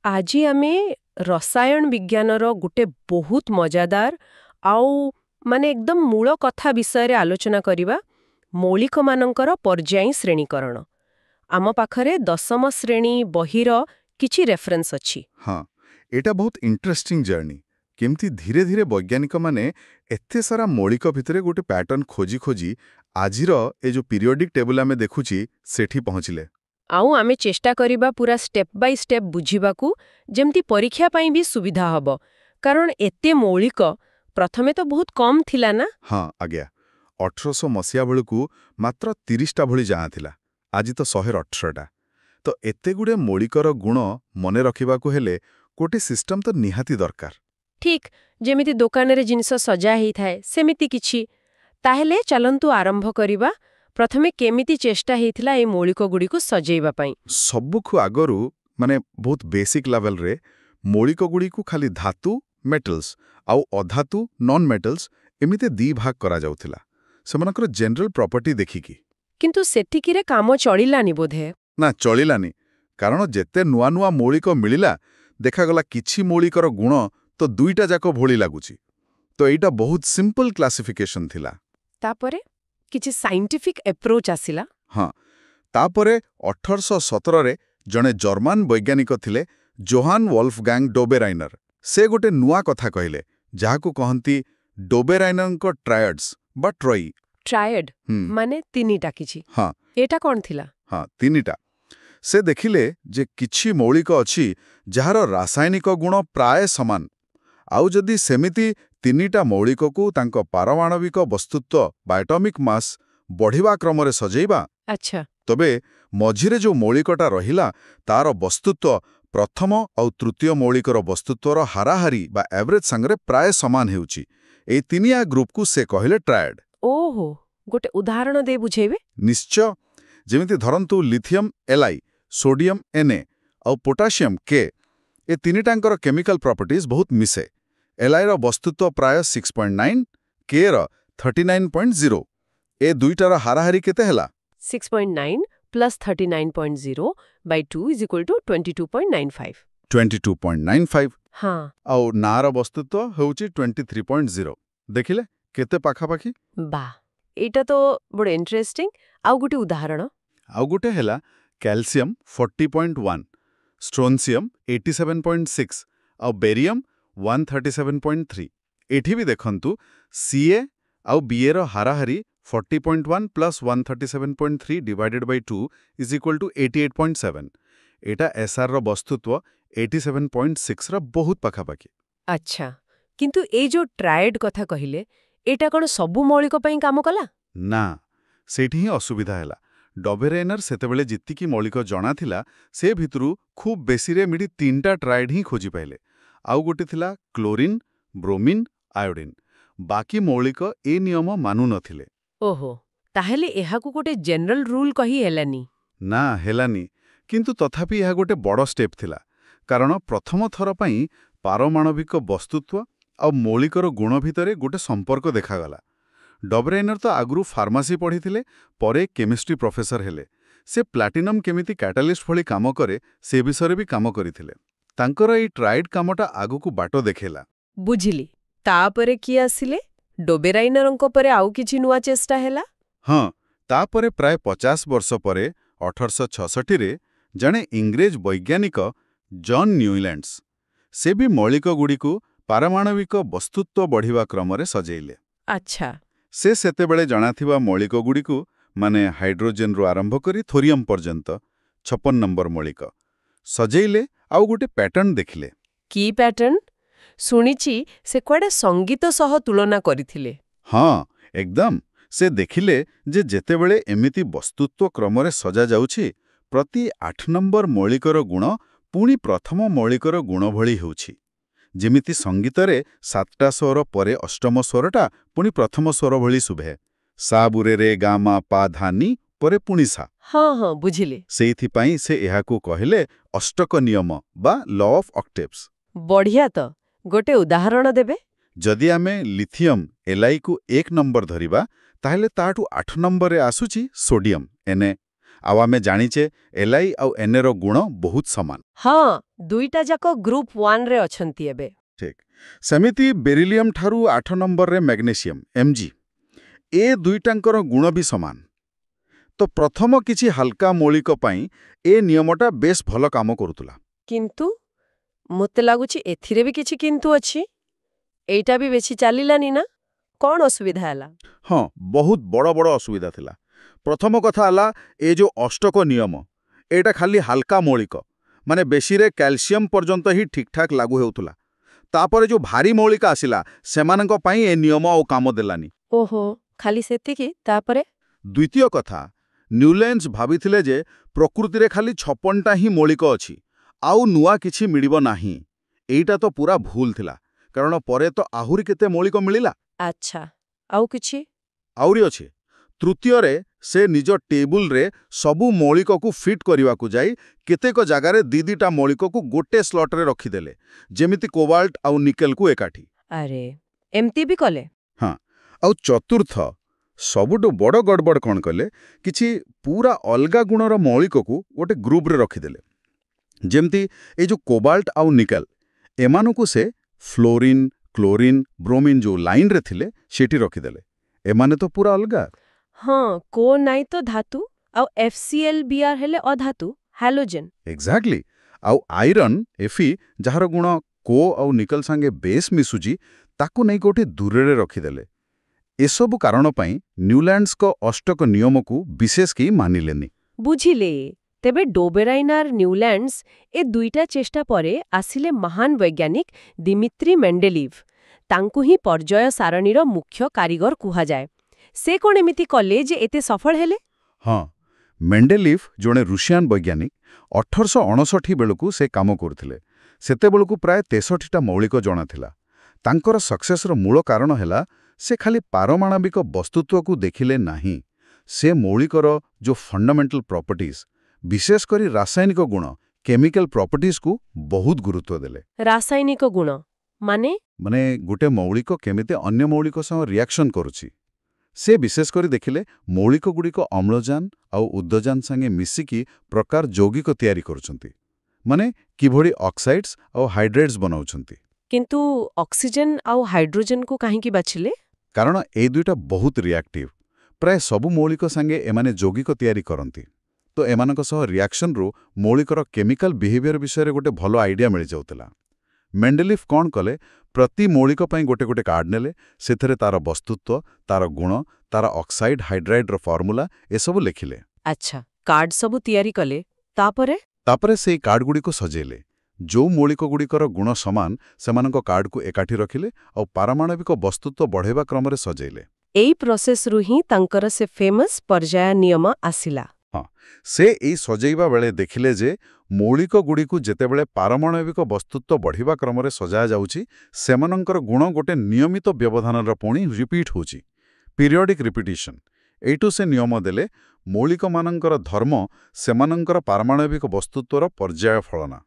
ଆଜି ଆମେ ରସାୟନ ବିଜ୍ଞାନର ଗୋଟେ ବହୁତ ମଜାଦାର ଆଉ ଏକଦମ ମୂଳ କଥା ବିଷୟରେ ଆଲୋଚନା କରିବା ମୌଳିକମାନଙ୍କର ପର୍ଯ୍ୟାୟୀ ଶ୍ରେଣୀକରଣ। ଆମ ପାଖରେ ଦଶମ ଶ୍ରେଣୀ ବହିର କିଛି ରେଫରେନ୍ସ ଅଛି। ହଁ, ଏଇଟା ବହୁତ ଇଣ୍ଟରେଷ୍ଟିଂ ଜର୍ଣ୍ଣି। କେମିତି ଧୀରେ ଧୀରେ ବୈଜ୍ଞାନିକମାନେ ଏତେ ସାରା ମୌଳିକ ଭିତରେ ଗୋଟେ ପ୍ୟାଟର୍ନ ଖୋଜି ଖୋଜି ଆଜିର ଏ ଯୋଉ ପିରିୟଡିକ୍ ଟେବୁଲ ଆମେ ଦେଖୁଛି ସେଠି ପହଞ୍ଚିଲେ। ଆଉ ଆମେ ଚେଷ୍ଟା କରିବା ପୁରା ଷ୍ଟେପ୍ ବାଇ ଷ୍ଟେପ୍ ବୁଝିବାକୁ, ଯେମିତି ପରୀକ୍ଷା ପାଇଁ ବି ସୁବିଧା ହବ। କାରଣ ଏତେ ମୌଳିକ ପ୍ରଥମେ ତ ବହୁତ କମ୍ ଥିଲା ନା? ହଁ ଆଜ୍ଞା, 1800 ମସିହା ବେଳକୁ ମାତ୍ର 30ଟା ଭଳି ଯାହା ଥିଲା। ଆଜି ତ 118ଟା। ତ ଏତେଗୁଡେ ମୌଳିକର ଗୁଣ ମନେ ରଖିବାକୁ ହେଲେ ଗୋଟେ ସିଷ୍ଟମ ତ ନିହାତି ଦରକାର। ଠିକ୍, ଯେମିତି ଦୋକାନରେ ଜିନିଷ ସଜା ହେଇଥାଏ ସେମିତି କିଛି। ତାହେଲେ ଚାଲନ୍ତୁ ଆରମ୍ଭ କରିବା। ପ୍ରଥମେ କେମିତି ଚେଷ୍ଟା ହେଇଥିଲା এই ମୌଳିକଗୁଡ଼ିକୁ ସଜେଇବା ପାଇଁ? ସବୁଠୁ ଆଗରୁ ବହୁତ ବେସିକ୍ ଲେଭେଲରେ ମୌଳିକଗୁଡ଼ିକୁ ଖାଲି ଧାତୁ ମେଟାଲ୍ସ ଆଉ ଅଧାତୁ ନନ୍ ମେଟାଲ୍ସ ଏମିତି ଦି ଭାଗ କରାଯାଉଥିଲା, ସେମାନଙ୍କର ଜେନେରାଲ ପ୍ରପର୍ଟି ଦେଖିକି। କିନ୍ତୁ ସେତିକିରେ କାମ ଚଳିଲାନି ବୋଧେ। ନା, ଚଳିଲାନି। କାରଣ ଯେତେ ନୂଆ ନୂଆ ମୌଳିକ ମିଳିଲା, ଦେଖାଗଲା କିଛି ମୌଳିକର ଗୁଣ ତ ଦୁଇଟା ଯାକ ଭଳି ଲାଗୁଛି। ତ ଏଇଟା ବହୁତ ସିମ୍ପଲ କ୍ଲାସିଫିକେସନ ଥିଲା। ତାପରେ କିଛି ସାଇଣ୍ଟିଫିକ୍ ଆପ୍ରୋଚ୍ ଆସିଲା। ହଁ, ତାପରେ 1817ରେ ଜଣେ ଜର୍ମାନ ବୈଜ୍ଞାନିକ ଥିଲେ ଜୋହାନ୍ ୱଲ୍ଫଗାଙ୍ଗ ଡୋବେରାଇନର। ସେ ଗୋଟେ ନୂଆ କଥା କହିଲେ, ଯାହାକୁ କହନ୍ତି ଡୋବେରାଇନରଙ୍କ ଟ୍ରାୟଡ୍ସ ବା ଟ୍ରଇ। ଟ୍ରାୟଡ୍ ମାନେ ତିନିଟା କିଛି। ହଁ ଏଟା କ'ଣ ଥିଲା? ହଁ, ତିନିଟା। ସେ ଦେଖିଲେ ଯେ କିଛି ମୌଳିକ ଅଛି ଯାହାର ରାସାୟନିକ ଗୁଣ ପ୍ରାୟ ସମାନ। ଆଉ ଯଦି ସେମିତି ତିନିଟା ମୌଳିକକୁ ତାଙ୍କ ପାରମାଣବିକ ବସ୍ତୁତ୍ୱ ବା ଆଟମିକ୍ ମାସ୍ ବଢ଼ିବା କ୍ରମରେ ସଜେଇବା, ଆଚ୍ଛା, ତବେ ମଝିରେ ଯୋଉ ମୌଳିକଟା ରହିଲା ତାର ବସ୍ତୁତ୍ୱ ପ୍ରଥମ ଆଉ ତୃତୀୟ ମୌଳିକର ବସ୍ତୁତ୍ୱର ହାରାହାରି ବା ଆଭରେଜ ସାଙ୍ଗରେ ପ୍ରାୟ ସମାନ ହେଉଛି। ଏଇ ତିନିଆ ଗ୍ରୁପକୁ ସେ କହିଲେ ଟ୍ରାୟଡ୍। ଓହୋ, ଗୋଟେ ଉଦାହରଣ ଦେଇ ବୁଝେଇବେ? ନିଶ୍ଚୟ। ଯେମିତି ଧରନ୍ତୁ ଲିଥିୟମ୍ Li, ସୋଡିୟମ୍ Na ଆଉ ପୋଟାସିୟମ୍ K। ଏ ତିନିଟାଙ୍କର କେମିକାଲ ପ୍ରପର୍ଟିଜ୍ ବହୁତ ମିଶେ। Liର ବସ୍ତୁତ୍ୱ ପ୍ରାୟ 6.9, Kର 39.0। ଏ ଦୁଇଟାର ହାରାହାରି କେତେ ହେଲା? 6.9 plus 39.0 by 2 is equal to 22.95. 22.95। ହଁ, ଆଉ ନାର ବସ୍ତୁତ୍ୱ ହେଉଛି 23.0। ଦେଖିଲେ କେତେ ପାଖାପାଖି। ବାଃ, ଏଇଟା ତ ବଡ଼ ଇଣ୍ଟରେଷ୍ଟିଂ। ଆଉ ଗୋଟେ ଉଦାହରଣ? ଆଉ ଗୋଟେ ହେଲା କ୍ୟାଲସିୟମ୍ 40.1, ଷ୍ଟ୍ରୋନ୍ସିୟମ୍ 87.6 ଆଉ ବେରିୟମ୍ 137.3। ଏଠି ବି ଦେଖନ୍ତୁ Ca ଆଉ Baର ହାରାହାରି 40.1 plus 137.3 divided by 2 is equal to 88.7। ଏଇଟା SRର ବସ୍ତୁତ୍ୱ 87.6ର ବହୁତ ପାଖାପାଖି। ଆଚ୍ଛା, କିନ୍ତୁ ଏଇ ଯୋଉ ଟ୍ରାୟଡ୍ କଥା କହିଲେ, ଏଇଟା କ'ଣ ସବୁ ମୌଳିକ ପାଇଁ କାମ କଲା? ନା, ସେଇଠି ହିଁ ଅସୁବିଧା ହେଲା। ଡବେରାଇନର ସେତେବେଳେ ଯେତିକି ମୌଳିକ ଜଣାଥିଲା, ସେ ଭିତରୁ ଖୁବ୍ ବେଶୀରେ ମିଠି ତିନିଟା ଟ୍ରାୟଡ୍ ହିଁ ଖୋଜି ପାଇଲେ। ଆଉ ଗୋଟେ ଥିଲା କ୍ଲୋରିନ୍, ବ୍ରୋମିନ୍, ଆୟୋଡିନ୍। ବାକି ମୌଳିକ ଏ ନିୟମ ମାନୁ ନଥିଲେ। ଓହୋ, ତାହେଲେ ଏହାକୁ ଗୋଟେ ଜେନେରାଲ ରୁଲ୍ କହି ହେଲାନି? ନା, ହେଲାନି। କିନ୍ତୁ ତଥାପି ଏହା ଗୋଟେ ବଡ଼ ଷ୍ଟେପ୍ ଥିଲା। କାରଣ ପ୍ରଥମ ଥର ପାଇଁ ପାରମାଣବିକ ବସ୍ତୁତ୍ୱ ଆଉ ମୌଳିକର ଗୁଣ ଭିତରେ ଗୋଟେ ସମ୍ପର୍କ ଦେଖାଗଲା। ଡବେରାଇନର ତ ଆଗରୁ ଫାର୍ମାସି ପଢ଼ିଥିଲେ, ପରେ କେମିଷ୍ଟ୍ରି ପ୍ରଫେସର ହେଲେ। ସେ ପ୍ଲାଟିନମ୍ କେମିତି କ୍ୟାଟାଲିଷ୍ଟ ଭଳି କାମ କରେ ସେ ବିଷୟରେ ବି କାମ କରିଥିଲେ। ତାଙ୍କର ଏଇ ଟ୍ରାୟଡ୍ କାମଟା ଆଗକୁ ବାଟ ଦେଖେଇଲା। ବୁଝିଲି। ତାପରେ କିଏ ଆସିଲେ? ଡୋବେରାଇନରଙ୍କ ପରେ ଆଉ କିଛି ନୂଆ ଚେଷ୍ଟା ହେଲା? ହଁ, ତାପରେ ପ୍ରାୟ 50 ବର୍ଷ ପରେ 1866ରେ ଜଣେ ଇଂରେଜ ବୈଜ୍ଞାନିକ ଜନ୍ ନ୍ୟୁଲ୍ୟାଣ୍ଡସ୍, ସେ ବି ମୌଳିକଗୁଡ଼ିକୁ ପାରମାଣବିକ ବସ୍ତୁତ୍ୱ ବଢ଼ିବା କ୍ରମରେ ସଜେଇଲେ। ଆଚ୍ଛା, ସେ ସେତେବେଳେ ଜଣାଥିବା ମୌଳିକଗୁଡ଼ିକୁ ମାନେ ହାଇଡ୍ରୋଜେନରୁ ଆରମ୍ଭ କରି ଥୋରିୟମ୍ ପର୍ଯ୍ୟନ୍ତ 56 ନମ୍ବର ମୌଳିକ ସଜେଇଲେ ଆଉ ଗୋଟେ ପ୍ୟାଟର୍ନ ଦେଖିଲେ। କି ପ୍ୟାଟର୍ନ? ଶୁଣିଛି ସେ କୁଆଡ଼େ ସଙ୍ଗୀତ ସହ ତୁଳନା କରିଥିଲେ। ହଁ, ଏକଦମ। ସେ ଦେଖିଲେ ଯେ ଯେତେବେଳେ ଏମିତି ବସ୍ତୁତ୍ୱ କ୍ରମରେ ସଜାଯାଉଛି, ପ୍ରତି 8 ନମ୍ବର ମୌଳିକର ଗୁଣ ପୁଣି ପ୍ରଥମ ମୌଳିକର ଗୁଣ ଭଳି ହେଉଛି। ଯେମିତି ସଙ୍ଗୀତରେ 7ଟା ସ୍ୱର ପରେ ଅଷ୍ଟମ ସ୍ୱରଟା ପୁଣି ପ୍ରଥମ ସ୍ୱର ଭଳି ଶୁଭେ। ସା ବୁରେ ଗା ମା ପା ଧା ନି ପରେ ପୁଣି ସା। ହଁ ହଁ, ବୁଝିଲି। ସେଇଥିପାଇଁ ସେ ଏହାକୁ କହିଲେ ଅଷ୍ଟକ ନିୟମ ବା ଲ ଅଫ୍ ଅକ୍ଟେଭ୍ସ। ବଢ଼ିଆ ତ। ଗୋଟେ ଉଦାହରଣ ଦେବେ? ଯଦି ଆମେ ଲିଥିୟମ୍ Liକୁ 1 ନମ୍ବର ଧରିବା, ତାହେଲେ ତାଠୁ 8 ନମ୍ବରରେ ଆସୁଛି ସୋଡିୟମ୍ Na ଆଉ ଆମେ ଜାଣିଛେ Li ଆଉ Na ର ଗୁଣ ବହୁତ ସମାନ। ହଁ, ଦୁଇଟା ଯାକ ଗ୍ରୁପ 1 ରେ ଅଛନ୍ତି ଏବେ। ଠିକ୍ ସେମିତି ବେରିଲିୟମ୍ ଠାରୁ 8 ନମ୍ବରରେ ମ୍ୟାଗ୍ନେସିୟମ୍ Mg ଏ ଦୁଇଟାଙ୍କର ଗୁଣ ବି ସମାନ। ତ ପ୍ରଥମ କିଛି ହାଲକା ମୌଳିକ ପାଇଁ ଏ ନିୟମଟା ବେଶ ଭଲ କାମ କରୁଥିଲା। କିନ୍ତୁ ମୋତେ ଲାଗୁଛି ଏଥିରେ ବି କିଛି କିନ୍ତୁ ଅଛି। ଏଇଟା ବି ବେଶୀ ଚାଲିଲାନି ନା? କ'ଣ ଅସୁବିଧା ହେଲା? ହଁ, ବହୁତ ବଡ଼ ବଡ଼ ଅସୁବିଧା ଥିଲା। ପ୍ରଥମ କଥା ହେଲା ଏ ଯୋଉ ଅଷ୍ଟକ ନିୟମ, ଏଇଟା ଖାଲି ହାଲକା ମୌଳିକ, ମାନେ ବେଶୀରେ କ୍ୟାଲସିୟମ୍ ପର୍ଯ୍ୟନ୍ତ ହିଁ ଠିକ୍ଠାକ୍ ଲାଗୁ ହେଉଥିଲା। ତାପରେ ଯୋଉ ଭାରି ମୌଳିକ ଆସିଲା, ସେମାନଙ୍କ ପାଇଁ ଏ ନିୟମ ଆଉ କାମ ଦେଲାନି। ଓହୋ, ଖାଲି ସେତିକି? ତାପରେ? ଦ୍ୱିତୀୟ କଥା, ନ୍ୟୁଲ୍ୟାଣ୍ଡସ୍ ଭାବିଥିଲେ ଯେ ପ୍ରକୃତିରେ ଖାଲି 56ଟା ହିଁ ମୌଳିକ ଅଛି, ଆଉ ନୂଆ କିଛି ମିଳିବ ନାହିଁ। ଏଇଟା ତ ପୁରା ଭୁଲ ଥିଲା, କାରଣ ପରେ ତ ଆହୁରି କେତେ ମୌଳିକ ମିଳିଲା। ଆଚ୍ଛା, ଆଉ କିଛି? ଆହୁରି ଅଛି। ତୃତୀୟରେ ସେ ନିଜ ଟେବୁଲରେ ସବୁ ମୌଳିକକୁ ଫିଟ୍ କରିବାକୁ ଯାଇ କେତେକ ଜାଗାରେ ଦିଟା ମୌଳିକକୁ ଗୋଟେ ସ୍ଲଟରେ ରଖିଦେଲେ, ଯେମିତି କୋବାଲ୍ଟ ଆଉ ନିକେଲକୁ ଏକାଠି। ଆରେ, ଏମିତି ବି କଲେ? ହଁ, ଆଉ ଚତୁର୍ଥ, ସବୁଠୁ ବଡ଼ ଗଡ଼ବଡ଼ କ'ଣ କଲେ, କିଛି ପୁରା ଅଲଗା ଗୁଣର ମୌଳିକକୁ ଗୋଟେ ଗ୍ରୁପରେ ରଖିଦେଲେ। ଯେମିତି ଏଇ ଯୋଉ କୋବାଲ୍ଟ ଆଉ ନିକେଲ, ଏମାନଙ୍କୁ ସେ ଫ୍ଲୋରିନ୍, କ୍ଲୋରିନ୍, ବ୍ରୋମିନ୍ ଯୋଉ ଲାଇନରେ ଥିଲେ ସେଠି ରଖିଦେଲେ। ଏମାନେ ତ ପୁରା ଅଲଗା। ହଁ, କୋ ନାଇଁ ତ ଧାତୁ, ଆଉ FCl Br ହେଲେ ଅଧାତୁ, ହାଲୋଜେନ୍। ଏକ୍ଜାକ୍ଟଲି। ଆଉ ଆଇରନ୍, Fe, ଯାହାର ଗୁଣ କୋ ଆଉ ନିକେଲ ସାଙ୍ଗେ ବେଶ୍ ମିଶୁଛି, ତାକୁ ନେଇ କୋଉଠି ଦୂରରେ ରଖିଦେଲେ। ଏସବୁ କାରଣ ପାଇଁ ନ୍ୟୁଲ୍ୟାଣ୍ଡସ୍ଙ୍କ ଅଷ୍ଟକ ନିୟମକୁ ବିଶେଷ କେହି ମାନିଲେନି। ବୁଝିଲେ। ତେବେ ଡୋବେରାଇନ୍ ନ୍ୟୁଲ୍ୟାଣ୍ଡସ୍ ଏ ଦୁଇଟା ଚେଷ୍ଟା ପରେ ଆସିଲେ ମହାନ ବୈଜ୍ଞାନିକ ଦିମିତ୍ରି ମେଣ୍ଡେଲିଭ୍। ତାଙ୍କୁ ହିଁ ପର୍ଯ୍ୟାୟ ସାରଣୀର ମୁଖ୍ୟ କାରିଗର କୁହାଯାଏ। ସେ କ'ଣ ଏମିତି କଲେ ଯେ ଏତେ ସଫଳ ହେଲେ? ହଁ, ମେଣ୍ଡେଲିଭ୍ ଜଣେ ରୁଷିଆନ୍ ବୈଜ୍ଞାନିକ। 1859 ବେଳକୁ ସେ କାମ କରୁଥିଲେ। ସେତେବେଳକୁ ପ୍ରାୟ 63ଟା ମୌଳିକ ଜଣାଥିଲା। ତାଙ୍କର ସକ୍ସେସର ମୂଳ କାରଣ ହେଲା ସେ ଖାଲି ପାରମାଣବିକ ବସ୍ତୁତ୍ୱକୁ ଦେଖିଲେ ନାହିଁ, ସେ ମୌଳିକର ଯୋଉ ଫଣ୍ଡାମେଣ୍ଟାଲ ପ୍ରପର୍ଟିଜ୍, ବିଶେଷ କରି ରାସାୟନିକ ଗୁଣ, କେମିକାଲ ପ୍ରପର୍ଟିଜକୁ ବହୁତ ଗୁରୁତ୍ୱ ଦେଲେ। ରାସାୟନିକ ଗୁଣ ମାନେ ଗୋଟେ ମୌଳିକ କେମିତି ଅନ୍ୟ ମୌଳିକ ସହ ରିଆକ୍ସନ୍ କରୁଛି। ସେ ବିଶେଷ କରି ଦେଖିଲେ ମୌଳିକଗୁଡ଼ିକ ଅମ୍ଳଜାନ ଆଉ ଉଦ୍ଦଜାନ ସାଙ୍ଗେ ମିଶିକି ପ୍ରକାର ଯୌଗିକ ତିଆରି କରୁଛନ୍ତି, ମାନେ କିଭଳି ଅକ୍ସାଇଡ୍ସ ଆଉ ହାଇଡ୍ରେଟ୍ସ ବନାଉଛନ୍ତି। କିନ୍ତୁ ଅକ୍ସିଜେନ୍ ଆଉ ହାଇଡ୍ରୋଜେନ୍କୁ କାହିଁକି ବାଛିଲେ? କାରଣ ଏଇ ଦୁଇଟା ବହୁତ ରିଆକ୍ଟିଭ୍। ପ୍ରାୟ ସବୁ ମୌଳିକ ସାଙ୍ଗେ ଏମାନେ ଯୌଗିକ ତିଆରି କରନ୍ତି। ତ ଏମାନଙ୍କ ସହ ରିଆକ୍ସନରୁ ମୌଳିକର କେମିକାଲ ବିହେଭିୟର ବିଷୟରେ ଗୋଟେ ଭଲ ଆଇଡିଆ ମିଳିଯାଉଥିଲା। ମେଣ୍ଡେଲିଭ୍ କ'ଣ କଲେ, ପ୍ରତି ମୌଳିକ ପାଇଁ ଗୋଟେ ଗୋଟେ କାର୍ଡ ନେଲେ, ସେଥିରେ ତାର ବସ୍ତୁତ୍ୱ, ତାର ଗୁଣ, ତାର ଅକ୍ସାଇଡ୍ ହାଇଡ୍ରାଇଡ୍ର ଫର୍ମୁଲା ଏସବୁ ଲେଖିଲେ। ଆଚ୍ଛା, କାର୍ଡ ସବୁ ତିଆରି କଲେ। ତାପରେ ସେଇ କାର୍ଡଗୁଡ଼ିକୁ ସଜେଇଲେ। ଯୋଉ ମୌଳିକଗୁଡ଼ିକର ଗୁଣ ସମାନ, ସେମାନଙ୍କ କାର୍ଡକୁ ଏକାଠି ରଖିଲେ ଆଉ ପାରମାଣବିକ ବସ୍ତୁତ୍ୱ ବଢ଼ାଇବା କ୍ରମରେ ସଜେଇଲେ। ଏଇ ପ୍ରୋସେସରୁ ହିଁ ତାଙ୍କର ସେ ଫେମସ୍ ପର୍ଯ୍ୟାୟ ନିୟମ ଆସିଲା। ହଁ, ସେ ଏଇ ସଜେଇବା ବେଳେ ଦେଖିଲେ ଯେ ମୌଳିକଗୁଡ଼ିକୁ ଯେତେବେଳେ ପାରମାଣବିକ ବସ୍ତୁତ୍ୱ ବଢ଼ିବା କ୍ରମରେ ସଜାଯାଉଛି, ସେମାନଙ୍କର ଗୁଣ ଗୋଟେ ନିୟମିତ ବ୍ୟବଧାନର ପୁଣି ରିପିଟ୍ ହେଉଛି, ପିରିୟଡ଼ିକ୍ ରିପିଟିସନ୍। ଏଇଠୁ ସେ ନିୟମ ଦେଲେ ମୌଳିକମାନଙ୍କର ଧର୍ମ ସେମାନଙ୍କର ପାରମାଣବିକ ବସ୍ତୁତ୍ୱର ପର୍ଯ୍ୟାୟ ଫଳନା,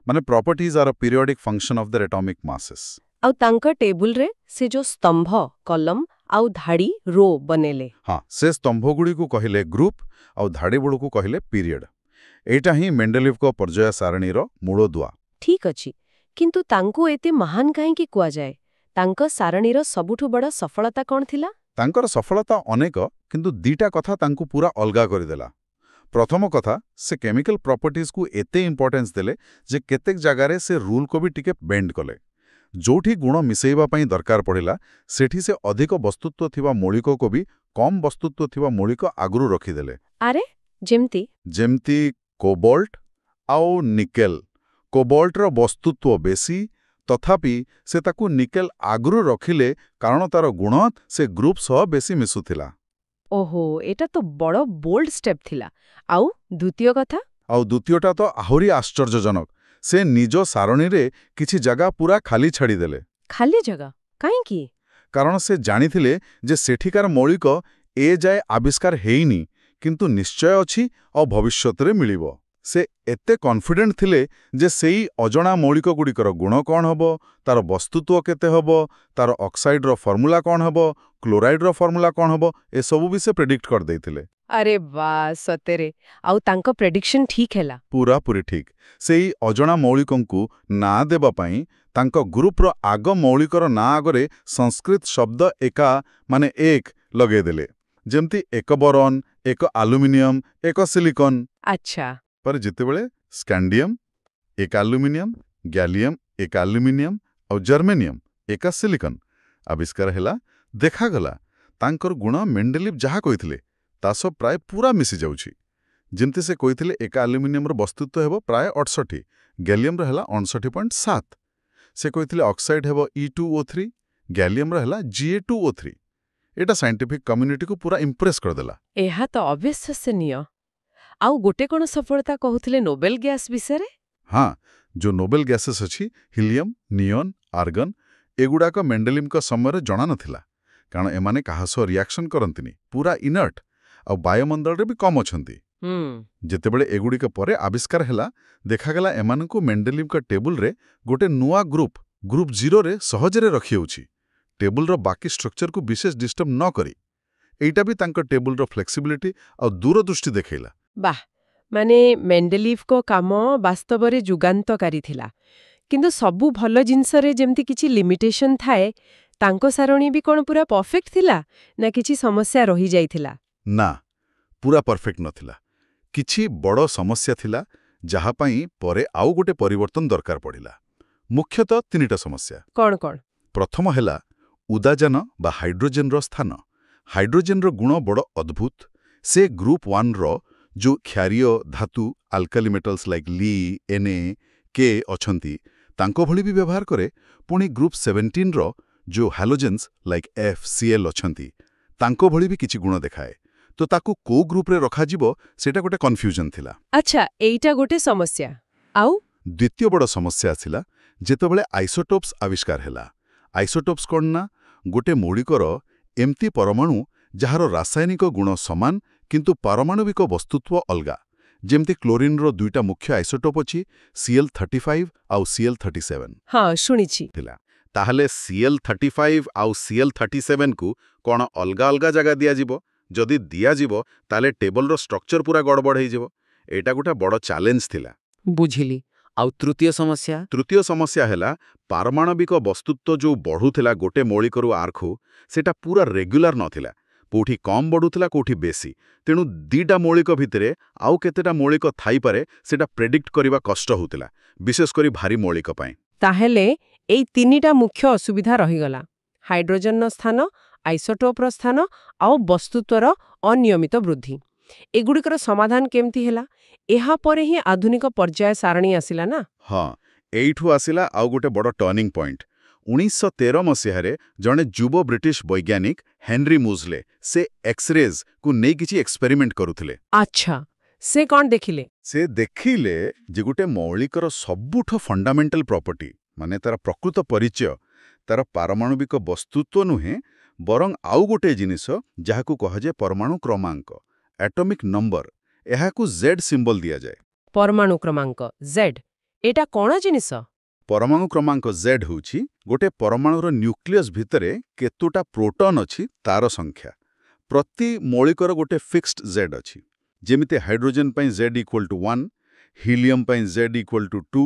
ମାନେ properties R periodic function of their atomic masses. ଆଉ ତାଙ୍କ ଟେବୁଲରେ ସେ ଯୋଉ ସ୍ତମ୍ଭ, କଲମ ଆଉ ଧାଡ଼ି ରୋ ବନେଇଲେ। ହଁ, ସେ ସ୍ତମ୍ଭଗୁଡ଼ିକୁ କହିଲେ ଗ୍ରୁପ୍ ଆଉ ଧାଡ଼ିଗୁଡ଼ିକୁ କହିଲେ ପିରିୟଡ଼। ଏଇଟା ହିଁ ମେଣ୍ଡେଲିଭ୍ଙ୍କ ପର୍ଯ୍ୟାୟ ସାରଣୀର ମୂଳଦୁଆ। ଠିକ୍ ଅଛି, କିନ୍ତୁ ତାଙ୍କୁ ଏତେ ମହାନ କାହିଁକି କୁହାଯାଏ? ତାଙ୍କ ସାରଣୀର ସବୁଠୁ ବଡ଼ ସଫଳତା କ'ଣ ଥିଲା? ତାଙ୍କର ସଫଳତା ଅନେକ, କିନ୍ତୁ ଦିଟା କଥା ତାଙ୍କୁ ପୁରା ଅଲଗା କରିଦେଲା। ପ୍ରଥମ କଥା, ସେ କେମିକାଲ ପ୍ରପର୍ଟିଜକୁ ଏତେ ଇମ୍ପୋର୍ଟାନ୍ସ ଦେଲେ ଯେ କେତେକ ଜାଗାରେ ସେ ରୁଲ୍କୁ ବି ଟିକେ ବେଣ୍ଡ କଲେ। ଯୋଉଠି ଗୁଣ ମିଶେଇବା ପାଇଁ ଦରକାର ପଡ଼ିଲା, ସେଠି ସେ ଅଧିକ ବସ୍ତୁତ୍ୱ ଥିବା ମୌଳିକକୁ ବି କମ୍ ବସ୍ତୁତ୍ୱ ଥିବା ମୌଳିକ ଆଗରୁ ରଖିଦେଲେ। ଆରେ, ଯେମିତି କୋବାଲ୍ଟ ଆଉ ନିକେଲ। କୋବାଲ୍ଟର ବସ୍ତୁତ୍ୱ ବେଶୀ, ତଥାପି ସେ ତାକୁ ନିକେଲ ଆଗରୁ ରଖିଲେ କାରଣ ତାର ଗୁଣ ସେ ଗ୍ରୁପ୍ ସହ ବେଶୀ ମିଶୁଥିଲା। ଓହୋ, ଏଟା ତ ବଡ଼ ବୋଲ୍ଡ ଷ୍ଟେପ୍ ଥିଲା। ଆଉ ଦ୍ୱିତୀୟ କଥା? ଆଉ ଦ୍ୱିତୀୟଟା ତ ଆହୁରି ଆଶ୍ଚର୍ଯ୍ୟଜନକ। ସେ ନିଜ ସାରଣୀରେ କିଛି ଜାଗା ପୁରା ଖାଲି ଛାଡ଼ିଦେଲେ। ଖାଲି ଜାଗା? କାହିଁକି? କାରଣ ସେ ଜାଣିଥିଲେ ଯେ ସେଠିକାର ମୌଳିକ ଏ ଯାଏ ଆବିଷ୍କାର ହେଇନି, କିନ୍ତୁ ନିଶ୍ଚୟ ଅଛି ଆଉ ଭବିଷ୍ୟତରେ ମିଳିବ। ସେ ଏତେ କନଫିଡେଣ୍ଟ ଥିଲେ ଯେ ସେଇ ଅଜଣା ମୌଳିକଗୁଡ଼ିକର ଗୁଣ କ'ଣ ହେବ, ତାର ବସ୍ତୁତ୍ୱ କେତେ ହେବ, ତାର ଅକ୍ସାଇଡ୍ର ଫର୍ମୁଲା କ'ଣ ହେବ, କ୍ଲୋରାଇଡ୍ର ଫର୍ମୁଲା କ'ଣ ହେବ, ଏସବୁ ବି ସେ ପ୍ରେଡିକ୍ଟ କରିଦେଇଥିଲେ। ଆରେ ବାଃ, ସତରେ! ଆଉ ତାଙ୍କ ପ୍ରେଡିକ୍ସନ୍ ଠିକ୍ ହେଲା? ପୁରାପୁରି ଠିକ୍। ସେଇ ଅଜଣା ମୌଳିକଙ୍କୁ ନାଁ ଦେବା ପାଇଁ ତାଙ୍କ ଗ୍ରୁପର ଆଗ ମୌଳିକର ନାଁ ଆଗରେ ସଂସ୍କୃତ ଶବ୍ଦ ଏକ ଲଗେଇଦେଲେ। ଯେମିତି ଏକ ବରନ୍, ଏକ ଆଲୁମିନିୟମ୍, ଏକ ସିଲିକନ୍। ଆଚ୍ଛା। ପରେ ଯେତେବେଳେ ସ୍କାଣ୍ଡିୟମ୍, ଏକ ଆଲୁମିନିୟମ୍, ଗ୍ୟାଲିୟମ୍, ଏକ ଆଲୁମିନିୟମ୍ ଆଉ ଜର୍ମେନିୟମ୍, ଏକ ସିଲିକନ୍ ଆବିଷ୍କାର ହେଲା, ଦେଖାଗଲା ତାଙ୍କର ଗୁଣ ମେଣ୍ଡେଲିଭ୍ ଯାହା କହିଥିଲେ ତା ସହ ପ୍ରାୟ ପୁରା ମିଶିଯାଉଛି। ଯେମିତି ସେ କହିଥିଲେ ଏକ ଆଲୁମିନିୟମର ବସ୍ତୁତ୍ୱ ହେବ ପ୍ରାୟ 68, ଗ୍ୟାଲିୟମର ହେଲା 59.7। ସେ କହିଥିଲେ ଅକ୍ସାଇଡ୍ ହେବ E2O3, ଗ୍ୟାଲିୟମର ହେଲା Ga2O3। ଏଇଟା ସାଇଣ୍ଟିଫିକ୍ କମ୍ୟୁନିଟିକୁ ପୁରା ଇମ୍ପ୍ରେସ୍ କରିଦେଲା। ଏହା ତ ଅବିଶ୍ୱାସନୀୟ। ଆଉ ଗୋଟେ କ'ଣ ସଫଳତା କହୁଥିଲେ ନୋବେଲ ଗ୍ୟାସ୍ ବିଷୟରେ? ହଁ, ଯୋଉ ନୋବେଲ ଗ୍ୟାସେସ୍ ଅଛି, ହିଲିୟମ୍, ନିଅନ୍, ଆର୍ଗନ୍, ଏଗୁଡ଼ାକ ମେଣ୍ଡେଲିଭ୍ଙ୍କ ସମୟରେ ଜଣାନଥିଲା। କାରଣ ଏମାନେ କାହା ସହ ରିଆକ୍ସନ୍ କରନ୍ତିନି, ପୁରା ଇନର୍ଟ, ଆଉ ବାୟୁମଣ୍ଡଳରେ ବି କମ୍ ଅଛନ୍ତି। ଯେତେବେଳେ ଏଗୁଡ଼ିକ ପରେ ଆବିଷ୍କାର ହେଲା, ଦେଖାଗଲା ଏମାନଙ୍କୁ ମେଣ୍ଡେଲିଭ୍ଙ୍କ ଟେବୁଲରେ ଗୋଟେ ନୂଆ ଗ୍ରୁପ୍ 0ରେ ସହଜରେ ରଖିହେଉଛି, ଟେବୁଲର ବାକି ଷ୍ଟ୍ରକ୍ଚରକୁ ବିଶେଷ ଡିଷ୍ଟର୍ବ ନ କରି। ଏଇଟା ବି ତାଙ୍କ ଟେବୁଲର ଫ୍ଲେକ୍ସିବିଲିଟି ଆଉ ଦୂରଦୃଷ୍ଟି ଦେଖେଇଲା। ବାଃ, ମାନେ ମେଣ୍ଡେଲିଭ୍ଙ୍କ କାମ ବାସ୍ତବରେ ଯୁଗାନ୍ତକାରୀ ଥିଲା। କିନ୍ତୁ ସବୁ ଭଲ ଜିନିଷରେ ଯେମିତି କିଛି ଲିମିଟେସନ୍ ଥାଏ, ତାଙ୍କ ସାରଣୀ ବି କ'ଣ ପୁରା ପରଫେକ୍ଟ ଥିଲା, ନା କିଛି ସମସ୍ୟା ରହିଯାଇଥିଲା? ନା, ପୁରା ପରଫେକ୍ଟ ନଥିଲା। କିଛି ବଡ଼ ସମସ୍ୟା ଥିଲା, ଯାହା ପାଇଁ ପରେ ଆଉ ଗୋଟେ ପରିବର୍ତ୍ତନ ଦରକାର ପଡ଼ିଲା। ମୁଖ୍ୟତଃ 3ଟା ସମସ୍ୟା। କ'ଣ କ'ଣ? ପ୍ରଥମ ହେଲା ଉଦାଜାନ ବା ହାଇଡ୍ରୋଜେନର ସ୍ଥାନ। ହାଇଡ୍ରୋଜେନର ଗୁଣ ବଡ଼ ଅଦ୍ଭୁତ। ସେ ଗ୍ରୁପ୍ 1ର ଯୋଉ କ୍ଷାରୀୟ ଧାତୁ ଆଲକାଲି ମେଟାଲ୍ସ ଲାଇକ୍ ଲି, Na, K ଅଛନ୍ତି, ତାଙ୍କ ଭଳି ବି ବ୍ୟବହାର କରେ। ପୁଣି ଗ୍ରୁପ୍ 17ର ଯୋଉ ହାଲୋଜେନ୍ସ ଲାଇକ୍ F, Cl ଅଛନ୍ତି, ତାଙ୍କ ଭଳି ବି କିଛି ଗୁଣ ଦେଖାଏ। ତ ତାକୁ କୋଉ ଗ୍ରୁପରେ ରଖାଯିବ, ସେଇଟା ଗୋଟେ କନଫ୍ୟୁଜନ୍ ଥିଲା। ଆଚ୍ଛା, ଏଇଟା ଗୋଟେ ସମସ୍ୟା। ଆଉ ଦ୍ୱିତୀୟ ବଡ଼ ସମସ୍ୟା ଆସିଲା ଯେତେବେଳେ ଆଇସୋଟୋପ୍ସ ଆବିଷ୍କାର ହେଲା। ଆଇସୋଟୋପ୍ସ କ'ଣ ନା, ଗୋଟେ ମୌଳିକର ଏମିତି ପରମାଣୁ ଯାହାର ରାସାୟନିକ ଗୁଣ ସମାନ କିନ୍ତୁ ପାରମାଣବିକ ବସ୍ତୁତ୍ୱ ଅଲଗା। ଯେମିତି କ୍ଲୋରିନ୍ର 2ଟା ମୁଖ୍ୟ ଆଇସୋଟୋପ୍ ଅଛି, Cl35 ଆଉ Cl37। ହଁ, ଶୁଣିଛି। ଥିଲା। ତାହେଲେ Cl35 ଆଉ Cl37କୁ କ'ଣ ଅଲଗା ଅଲଗା ଜାଗା ଦିଆଯିବ? ଯଦି ଦିଆଯିବ, ତାହେଲେ ଟେବଲର ଷ୍ଟ୍ରକ୍ଚର ପୁରା ଗଡ଼ବଡ଼ ହେଇଯିବ। ଏଇଟା ଗୋଟେ ବଡ଼ ଚ୍ୟାଲେଞ୍ଜ ଥିଲା। ବୁଝିଲି। ଆଉ ତୃତୀୟ ସମସ୍ୟା? ତୃତୀୟ ସମସ୍ୟା ହେଲା ପାରମାଣବିକ ବସ୍ତୁତ୍ୱ ଯୋଉ ବଢ଼ୁଥିଲା ଗୋଟେ ମୌଳିକରୁ ଆର୍କୁ, ସେଟା ପୁରା ରେଗୁଲାର ନଥିଲା। କୋଉଠି କମ୍ ବଢ଼ୁଥିଲା, କୋଉଠି ବେଶୀ। ତେଣୁ 2ଟା ମୌଳିକ ଭିତରେ ଆଉ କେତେଟା ମୌଳିକ ଥାଇପାରେ, ସେଟା ପ୍ରେଡିକ୍ଟ କରିବା କଷ୍ଟ ହେଉଥିଲା, ବିଶେଷ କରି ଭାରୀ ମୌଳିକ ପାଇଁ। ତାହେଲେ ଏଇ 3ଟା ମୁଖ୍ୟ ଅସୁବିଧା ରହିଗଲା: ହାଇଡ୍ରୋଜେନର ସ୍ଥାନ, ଆଇସୋଟୋପର ସ୍ଥାନ ଆଉ ବସ୍ତୁତ୍ୱର ଅନିୟମିତ ବୃଦ୍ଧି। ଏଗୁଡ଼ିକର ସମାଧାନ କେମିତି ହେଲା? ଏହା ପରେ ହିଁ ଆଧୁନିକ ପର୍ଯ୍ୟାୟ ସାରଣୀ ଆସିଲା ନା? ହଁ, ଏଇଠୁ ଆସିଲା ଆଉ ଗୋଟେ ବଡ଼ ଟର୍ଣ୍ଣିଂ ପଏଣ୍ଟ। 1913 ମସିହାରେ ଜଣେ ଯୁବ ବ୍ରିଟିଶ ବୈଜ୍ଞାନିକ ହେନରୀ ମୁଜଲେ ସେ ଏକ୍ସରେଜକୁ ନେଇ କିଛି ଏକ୍ସପେରିମେଣ୍ଟ କରୁଥିଲେ। ଆଚ୍ଛା, ସେ କ'ଣ ଦେଖିଲେ? ସେ ଦେଖିଲେ ଯେ ଗୋଟେ ମୌଳିକର ସବୁଠୁ ଫଣ୍ଡାମେଣ୍ଟାଲ ପ୍ରପର୍ଟି, ମାନେ ତାର ପ୍ରକୃତ ପରିଚୟ, ତାର ପାରମାଣବିକ ବସ୍ତୁତ୍ୱ ନୁହେଁ, ବରଂ ଆଉ ଗୋଟେ ଜିନିଷ ଯାହାକୁ କୁହାଯାଏ ପରମାଣୁ କ୍ରମାଙ୍କ, ଆଟମିକ୍ ନମ୍ବର। ଏହାକୁ Z ସିମ୍ବଲ ଦିଆଯାଏ। ପରମାଣୁ କ୍ରମାଙ୍କ Z, ଏଟା କ'ଣ ଜିନିଷ? ପରମାଣୁ କ୍ରମାଙ୍କ Z ହେଉଛି ଗୋଟେ ପରମାଣୁର ନ୍ୟୁକ୍ଲିୟସ୍ ଭିତରେ କେତୋଟା ପ୍ରୋଟନ୍ ଅଛି ତାର ସଂଖ୍ୟା। ପ୍ରତି ମୌଳିକର ଗୋଟେ ଫିକ୍ସଡ୍ Z ଅଛି। ଯେମିତି ହାଇଡ୍ରୋଜେନ ପାଇଁ Z=1, ହିଲିୟମ୍ ପାଇଁ Z=2,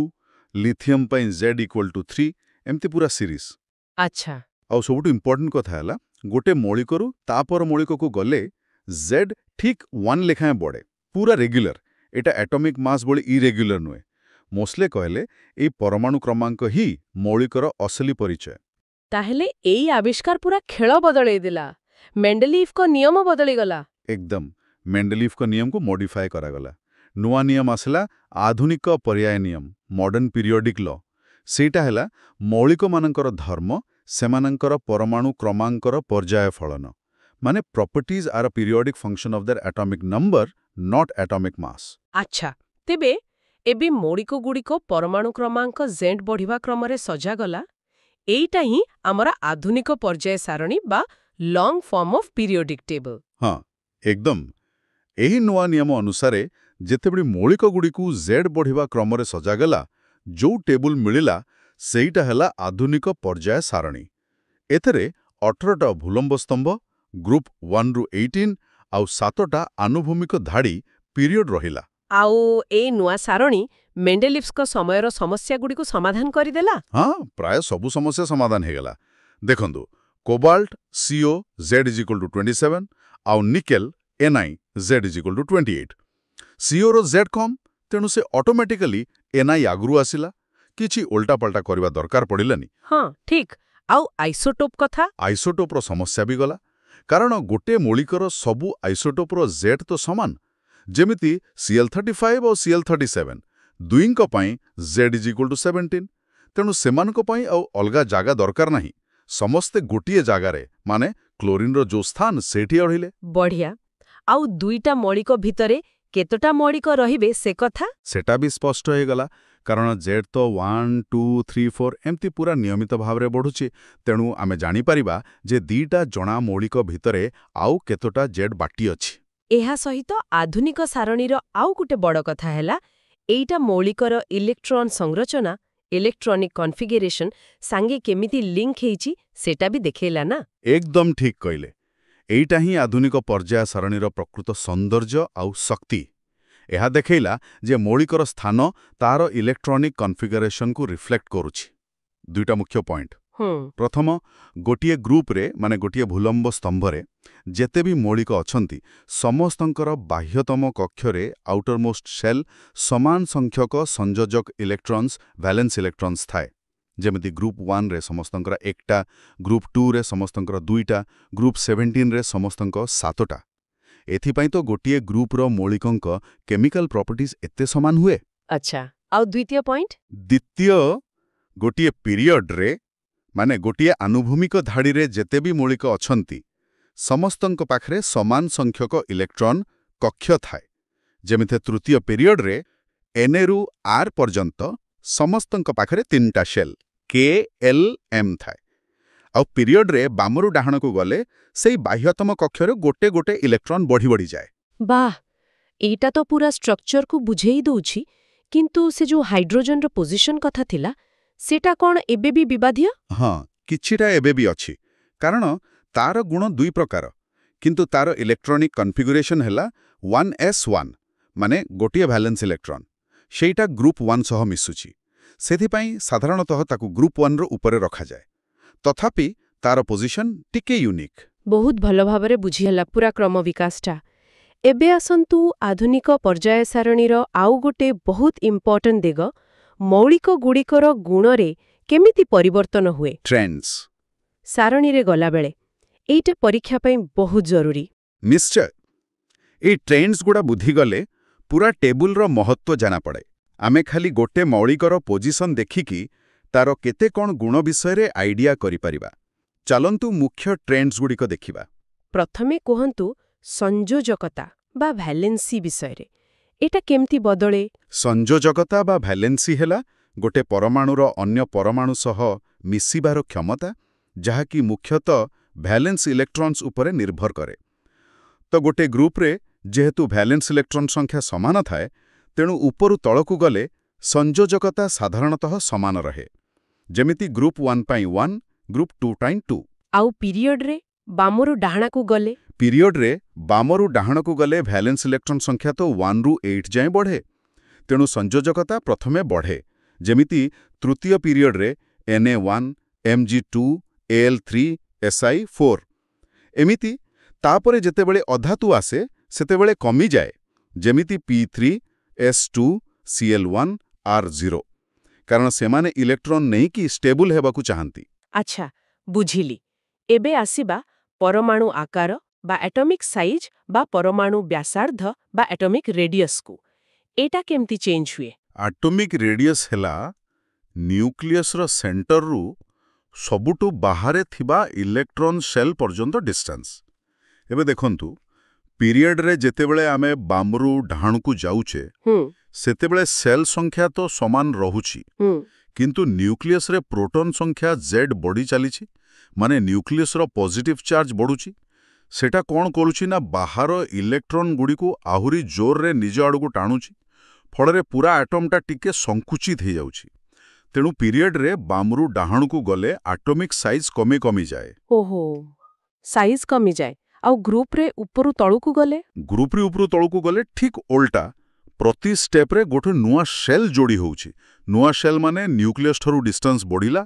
ଲିଥିୟମ୍ ପାଇଁ Z=3, ଏମିତି ପୁରା ସିରିଜ୍। ଆଚ୍ଛା। ଆଉ ସବୁଠୁ ଇମ୍ପୋର୍ଟାଣ୍ଟ କଥା ହେଲା, ଗୋଟେ ମୌଳିକରୁ ତାପର ମୌଳିକକୁ ଗଲେ Z ଠିକ୍ 1 ଲେଖାଏଁ ବଢ଼େ, ପୁରା ରେଗୁଲାର। ଏଟା ଆଟମିକ୍ ମାସ୍ ଭଳି ଇରେଗୁଲାର ନୁହେଁ। ମୋସ୍ଲେ କହିଲେ ଏଇ ପରମାଣୁ କ୍ରମାଙ୍କ ହିଁ ମୌଳିକର ଅସଲି ପରିଚୟ। ତାହେଲେ ଏଇ ଆବିଷ୍କାର ପୁରା ଖେଳ ବଦଳେଇ ଦେଲା। ମେଣ୍ଡେଲିଭ୍ଙ୍କ ନିୟମ ବଦଳିଗଲା। ଏକଦମ। ମେଣ୍ଡେଲିଭ୍ଙ୍କ ନିୟମକୁ ମଡିଫାଏ କରାଗଲା। ନୂଆ ନିୟମ ଆସିଲା, ଆଧୁନିକ ପର୍ଯ୍ୟାୟ ନିୟମ, ମଡର୍ଣ୍ଣ ପିରିୟଡିକ୍ ଲ। ସେଇଟା ହେଲା ମୌଳିକମାନଙ୍କର ଧର୍ମ, ସେମାନଙ୍କର ପରମାଣୁ କ୍ରମାଙ୍କର ପର୍ଯ୍ୟାୟ ଫଳନ। ମାନେ properties are a periodic function of their atomic number, not atomic mass. ଆଚ୍ଛା, ତେବେ ଏବେ ମୌଳିକଗୁଡ଼ିକ ପରମାଣୁ କ୍ରମାଙ୍କ Z ବଢ଼ିବା କ୍ରମରେ ସଜାଗଲା। ଏଇଟା ହିଁ ଆମର ଆଧୁନିକ ପର୍ଯ୍ୟାୟ ସାରଣୀ ବା long form of periodic table. ହଁ, ଏକଦମ। ଏହି ନୂଆ ନିୟମ ଅନୁସାରେ ଯେତେବେଳେ ମୌଳିକଗୁଡ଼ିକୁ ଜେଡ୍ ବଢ଼ିବା କ୍ରମରେ ସଜାଗଲା, ଯୋଉ ଟେବୁଲ ମିଳିଲା ସେଇଟା ହେଲା ଆଧୁନିକ ପର୍ଯ୍ୟାୟ ସାରଣୀ। ଏଥିରେ 18ଟା ଭୂଲମ୍ବ ସ୍ତମ୍ଭ, ଗ୍ରୁପ୍ 1ରୁ 18 ଆଉ 7ଟା ଆନୁଭୂମିକ ଧାଡ଼ି ପିରିୟଡ଼ ରହିଲା। ଆଉ ଏଇ ନୂଆ ସାରଣୀ ମେଣ୍ଡେଲିଫ୍ଙ୍କ ସମୟର ସମସ୍ୟାଗୁଡ଼ିକୁ ସମାଧାନ କରିଦେଲା। ହଁ, ପ୍ରାୟ ସବୁ ସମସ୍ୟା ସମାଧାନ ହେଇଗଲା। ଦେଖନ୍ତୁ, କୋବାଲ୍ଟ CO Z=27 ଆଉ ନିକେଲ Ni Z=28। COର Z କମ୍, ତେଣୁ ସେ ଅଟୋମେଟିକାଲି Ni ଆଗରୁ ଆସିଲା। କିଛି ଓଲଟାପାଲଟା କରିବା ଦରକାର ପଡ଼ିଲାନି। ହଁ, ଠିକ୍। ଆଉ ଆଇସୋଟୋପ୍ କଥା? ଆଇସୋଟୋପର ସମସ୍ୟା ବି ଗଲା, କାରଣ ଗୋଟେ ମୌଳିକର ସବୁ ଆଇସୋଟୋପର Z ତ ସମାନ। ଯେମିତି Cl35 ଆଉ Cl37 ଦୁଇଙ୍କ ପାଇଁ Z=17। ତେଣୁ ସେମାନଙ୍କ ପାଇଁ ଆଉ ଅଲଗା ଜାଗା ଦରକାର ନାହିଁ। ସମସ୍ତେ ଗୋଟିଏ ଜାଗାରେ, ମାନେ କ୍ଲୋରିନ୍ର ଯୋଉ ସ୍ଥାନ ସେଇଠି ରହିଲେ। ବଢ଼ିଆ। ଆଉ ଦୁଇଟା ମୌଳିକ ଭିତରେ କେତେଟା ମୌଳିକ ରହିବେ ସେ କଥା? ସେଟା ବି ସ୍ପଷ୍ଟ ହେଇଗଲା, କାରଣ Z ତ 1, 2, 3, 4 ଏମିତି ପୁରା ନିୟମିତ ଭାବରେ ବଢ଼ୁଛି। ତେଣୁ ଆମେ ଜାଣିପାରିବା ଯେ ଦିଟା ଜଣା ମୌଳିକ ଭିତରେ ଆଉ କେତୋଟା Z ବାଟି ଅଛି। ଏହା ସହିତ ଆଧୁନିକ ସାରଣୀର ଆଉ ଗୋଟେ ବଡ଼ କଥା ହେଲା, ଏଇଟା ମୌଳିକର ଇଲେକ୍ଟ୍ରନ୍ ସଂରଚନା, ଇଲେକ୍ଟ୍ରନିକ୍ କନଫିଗରେସନ୍ ସାଙ୍ଗେ କେମିତି ଲିଙ୍କ ହେଇଛି ସେଟା ବି ଦେଖେଇଲା ନା? ଏକଦମ ଠିକ୍ କହିଲେ। ଏଇଟା ହିଁ ଆଧୁନିକ ପର୍ଯ୍ୟାୟ ସାରଣୀର ପ୍ରକୃତ ସୌନ୍ଦର୍ଯ୍ୟ ଆଉ ଶକ୍ତି। ଏହା ଦେଖେଇଲା ଯେ ମୌଳିକର ସ୍ଥାନ ତାର ଇଲେକ୍ଟ୍ରନିକ୍ କନଫିଗରେସନକୁ ରିଫ୍ଲେକ୍ଟ କରୁଛି। ଦୁଇଟା ମୁଖ୍ୟ ପଏଣ୍ଟ। ପ୍ରଥମ, ଗୋଟିଏ ଗ୍ରୁପରେ, ମାନେ ଗୋଟିଏ ଭୂଲମ୍ବ ସ୍ତମ୍ଭରେ ଯେତେ ବି ମୌଳିକ ଅଛନ୍ତି, ସମସ୍ତଙ୍କର ବାହ୍ୟତମ କକ୍ଷରେ, ଆଉଟରମୋଷ୍ଟ ସେଲ୍, ସମାନ ସଂଖ୍ୟକ ସଂଯୋଜକ ଇଲେକ୍ଟ୍ରନ୍ସ, ଭ୍ୟାଲେନ୍ସ ଇଲେକ୍ଟ୍ରନ୍ସ ଥାଏ। ଯେମିତି ଗ୍ରୁପ୍ 1ରେ ସମସ୍ତଙ୍କର 1ଟା, ଗ୍ରୁପ୍ 2ରେ ସମସ୍ତଙ୍କର 2ଟା, ଗ୍ରୁପ୍ 17ରେ ସମସ୍ତଙ୍କ 7ଟା। ଏଥିପାଇଁ ତ ଗୋଟିଏ ଗ୍ରୁପର ମୌଳିକଙ୍କ କେମିକାଲ ପ୍ରପର୍ଟିଜ୍ ଏତେ ସମାନ ହୁଏ। ଆଚ୍ଛା, ଆଉ ଦ୍ୱିତୀୟ ପଏଣ୍ଟ? ଦ୍ୱିତୀୟ, ଗୋଟିଏ ପିରିୟଡରେ, ମାନେ ଗୋଟିଏ ଆନୁଭୂମିକ ଧାଡ଼ିରେ ଯେତେ ବି ମୌଳିକ ଅଛନ୍ତି, ସମସ୍ତଙ୍କ ପାଖରେ ସମାନ ସଂଖ୍ୟକ ଇଲେକ୍ଟ୍ରନ୍ କକ୍ଷ ଥାଏ। ଯେମିତି ତୃତୀୟ ପିରିୟଡରେ NAରୁ R ପର୍ଯ୍ୟନ୍ତ ସମସ୍ତଙ୍କ ପାଖରେ 3ଟା ସେଲ୍ KLM ଥାଏ। ଆଉ ପିରିୟଡରେ ବାମରୁ ଡାହାଣକୁ ଗଲେ ସେଇ ବାହ୍ୟତମ କକ୍ଷରେ ଗୋଟେ ଗୋଟେ ଇଲେକ୍ଟ୍ରନ୍ ବଢ଼ି ବଢ଼ିଯାଏ। ବାଃ, ଏଇଟା ତ ପୁରା ଷ୍ଟ୍ରକ୍ଚରକୁ ବୁଝେଇ ଦଉଛି। କିନ୍ତୁ ସେ ଯୋଉ ହାଇଡ୍ରୋଜେନର ପୋଜିସନ୍ କଥା ଥିଲା, ସେଟା କ'ଣ ଏବେ ବି ବିବାଦୀୟ? ହଁ, କିଛିଟା ଏବେ ବି ଅଛି, କାରଣ ତାର ଗୁଣ ଦୁଇ ପ୍ରକାର। କିନ୍ତୁ ତାର ଇଲେକ୍ଟ୍ରନିକ୍ କନଫିଗୁରେସନ୍ ହେଲା 1s1, ମାନେ ଗୋଟିଏ ଭ୍ୟାଲେନ୍ସ ଇଲେକ୍ଟ୍ରନ୍। ସେଇଟା ଗ୍ରୁପ୍ 1 ସହ ମିଶୁଛି। ସେଥିପାଇଁ ସାଧାରଣତଃ ତାକୁ ଗ୍ରୁପ୍ 1ର ଉପରେ ରଖାଯାଏ। ତଥାପି ତାର ପୋଜିସନ୍ ଟିକେ ୟୁନିକ୍। ବହୁତ ଭଲ ଭାବରେ ବୁଝିହେଲା ପୁରା କ୍ରମ ବିକାଶଟା। ଏବେ ଆସନ୍ତୁ ଆଧୁନିକ ପର୍ଯ୍ୟାୟ ସାରଣୀର ଆଉ ଗୋଟେ ବହୁତ ଇମ୍ପର୍ଟାଣ୍ଟ ଦିଗ, ମୌଳିକଗୁଡ଼ିକର ଗୁଣରେ କେମିତି ପରିବର୍ତ୍ତନ ହୁଏ। ଟ୍ରେଣ୍ଡସ୍ ସାରଣୀରେ ଗଲାବେଳେ ଏଇଟା ପରୀକ୍ଷା ପାଇଁ ବହୁତ ଜରୁରୀ। ନିଶ୍ଚୟ। ଏଇ ଟ୍ରେଣ୍ଡସଗୁଡ଼ା ବୁଝିଗଲେ ପୁରା ଟେବୁଲର ମହତ୍ତ୍ୱ ଜଣାପଡ଼େ। ଆମେ ଖାଲି ଗୋଟେ ମୌଳିକର ପୋଜିସନ୍ ଦେଖିକି ତାର କେତେ କ'ଣ ଗୁଣ ବିଷୟରେ ଆଇଡିଆ କରିପାରିବା। ଚାଲନ୍ତୁ ମୁଖ୍ୟ ଟ୍ରେଣ୍ଡସଗୁଡ଼ିକ ଦେଖିବା। ପ୍ରଥମେ କୁହନ୍ତୁ ସଂଯୋଜକତା ବା ଭ୍ୟାଲେନ୍ସି ବିଷୟରେ। ଏଟା କେମିତି ବଦଳେ? ସଂଯୋଜକତା ବା ଭ୍ୟାଲେନ୍ସି ହେଲା ଗୋଟେ ପରମାଣୁର ଅନ୍ୟ ପରମାଣୁ ସହ ମିଶିବାର କ୍ଷମତା, ଯାହାକି ମୁଖ୍ୟତଃ ଭ୍ୟାଲେନ୍ସ ଇଲେକ୍ଟ୍ରନ୍ସ ଉପରେ ନିର୍ଭର କରେ। ତ ଗୋଟେ ଗ୍ରୁପରେ ଯେହେତୁ ଭ୍ୟାଲେନ୍ସ ଇଲେକ୍ଟ୍ରନ୍ ସଂଖ୍ୟା ସମାନ ଥାଏ, ତେଣୁ ଉପରୁ ତଳକୁ ଗଲେ ସଂଯୋଜକତା ସାଧାରଣତଃ ସମାନ ରହେ। ଯେମିତି ଗ୍ରୁପ୍ 1 ପାଇଁ 1, ଗ୍ରୁପ୍ 2 ପାଇଁ 2। ଆଉ ପିରିୟଡରେ ବାମରୁ ଡାହାଣକୁ ଗଲେ? ପିରିୟଡରେ ବାମରୁ ଡାହାଣକୁ ଗଲେ ଭ୍ୟାଲେନ୍ସ ଇଲେକ୍ଟ୍ରନ୍ ସଂଖ୍ୟା ତ 1ରୁ 8 ଯାଏଁ ବଢ଼େ। ତେଣୁ ସଂଯୋଜକତା ପ୍ରଥମେ ବଢ଼େ। ଯେମିତି ତୃତୀୟ ପିରିୟଡରେ Na1, Mg2, Al3, Si4। ଏମିତି ତାପରେ ଯେତେବେଳେ ଅଧାତୁ ଆସେ ସେତେବେଳେ କମିଯାଏ, ଯେମିତି P3, S2, Cl1, R0, କାରଣ ସେମାନେ ଇଲେକ୍ଟ୍ରନ୍ ନେଇକି ଷ୍ଟେବୁଲ୍ ହେବାକୁ ଚାହାନ୍ତି। ଆଚ୍ଛା, ବୁଝିଲି। ଏବେ ଆସିବା ପରମାଣୁ ଆକାର ବା ଆଟମିକ୍ ସାଇଜ୍ ବା ପରମାଣୁ ବ୍ୟାସାର୍ଦ୍ଧ ବା ଆଟମିକ୍ ରେଡିୟସ୍କୁ। ଏଟା କେମିତି ଚେଞ୍ଜ ହୁଏ? ଆଟୋମିକ୍ ରେଡିୟସ୍ ହେଲା ନ୍ୟୁକ୍ଲିୟସ୍ର ସେଣ୍ଟରରୁ ସବୁଠୁ ବାହାରେ ଥିବା ଇଲେକ୍ଟ୍ରନ୍ ସେଲ୍ ପର୍ଯ୍ୟନ୍ତ ଡିଷ୍ଟାନ୍ସ। ଏବେ ଦେଖନ୍ତୁ, ପିରିୟଡରେ ଯେତେବେଳେ ଆମେ ବାମରୁ ଡାହାଣକୁ ଯାଉଛେ, ସେତେବେଳେ ସେଲ୍ ସଂଖ୍ୟା ତ ସମାନ ରହୁଛି, କିନ୍ତୁ ନ୍ୟୁକ୍ଲିୟସ୍ରେ ପ୍ରୋଟନ୍ ସଂଖ୍ୟା Z ବଢ଼ି ଚାଲିଛି, ମାନେ ନ୍ୟୁକ୍ଲିୟସ୍ର ପଜିଟିଭ୍ ଚାର୍ଜ ବଢ଼ୁଛି। ସେଟା କ'ଣ କରୁଛି ନା ବାହାର ଇଲେକ୍ଟ୍ରନ୍ ଗୁଡ଼ିକୁ ଆହୁରି ଜୋରରେ ନିଜ ଆଡ଼କୁ ଟାଣୁଛି, ଫଳରେ ପୁରା ଆଟମ୍ଟା ଟିକେ ସଙ୍କୁଚିତ ହେଇଯାଉଛି। ତେଣୁ ପିରିୟଡ଼ରେ ବାମରୁ ଡାହାଣକୁ ଗଲେ ଆଟମିକ୍ ସାଇଜ୍ କମି କମିଯାଏ। ଓହୋ, ସାଇଜ୍ କମିଯାଏ। ଆଉ ଗ୍ରୁପରେ ଉପରୁ ତଳକୁ ଗଲେ? ଗ୍ରୁପ୍ରେ ଉପରୁ ତଳକୁ ଗଲେ ଠିକ୍ ଓଲଟା। ପ୍ରତି ଷ୍ଟେପ୍ରେ ଗୋଟେ ନୂଆ ସେଲ୍ ଯୋଡ଼ି ହେଉଛି। ନୂଆ ସେଲ୍ ମାନେ ନ୍ୟୁକ୍ଲିୟସ୍ ଠାରୁ ଡିଷ୍ଟାନ୍ସ ବଢ଼ିଲା,